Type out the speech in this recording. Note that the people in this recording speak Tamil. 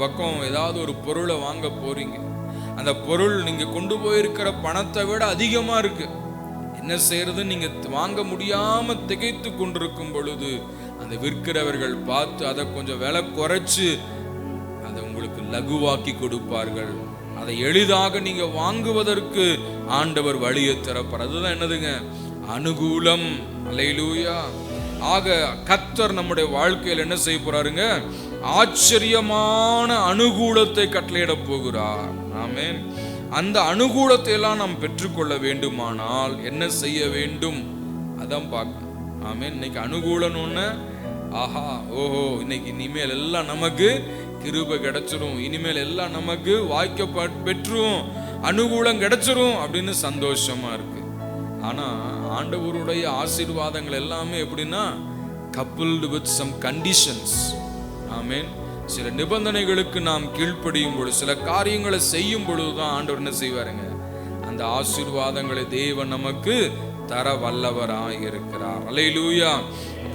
பக்கம் ஏதாவது ஒரு பொருளை வாங்க போறீங்க, அந்த பொருள் நீங்க கொண்டு போயிருக்கிற பணத்தை விட அதிகமா இருக்கு. என்ன செய்யறது, நீங்க வாங்க முடியாம திகைத்து கொண்டிருக்கும் பொழுது அந்த விற்கிறவர்கள் பார்த்து அதை கொஞ்சம் விலை குறைச்சு அதை உங்களுக்கு லகுவாக்கி கொடுப்பார்கள். அதை எளிதாக நீங்க வாங்குவதற்கு ஆண்டவர் வழியை திறப்பார். அதுதான் என்னதுங்க, அனுகூலம். அல்லேலூயா. ஆக கர்த்தர் நம்முடைய வாழ்க்கையில் என்ன செய்ய போறாருங்க, ஆச்சரியமான அனுகூலத்தை கட்டளையிட போகிறார். ஆமென். அந்த அனுகூலத்தை எல்லாம் நாம் பெற்றுக்கொள்ள வேண்டுமானால் என்ன செய்ய வேண்டும், அதான் பார்க்கணும். ஆமென். இன்னைக்கு அனுகூலம் ஒண்ணு, ஆஹா ஓஹோ, இன்னைக்கு இனிமேல் எல்லாம் நமக்கு கிருபை கிடைச்சிரும், இனிமேல் எல்லாம் நமக்கு வாய்க்க பெற்றும் அனுகூலம் கிடைச்சிரும் அப்படின்னு சந்தோஷமா இருக்கு. ஆனா ஆண்டவருடைய ஆசீர்வாதங்கள் எல்லாமே எப்படின்னா coupled with some conditions. ஆமென். சில நிபந்தனைகளுக்கு நாம் கீழ்ப்படியும் பொழுது, சில காரியங்களை செய்யும் பொழுதுதான் ஆண்டவர் என்ன செய்வாருங்க, அந்த ஆசீர்வாதங்களை தேவன் நமக்கு தர வல்லவராய் இருக்கிறார். அல்லேலூயா.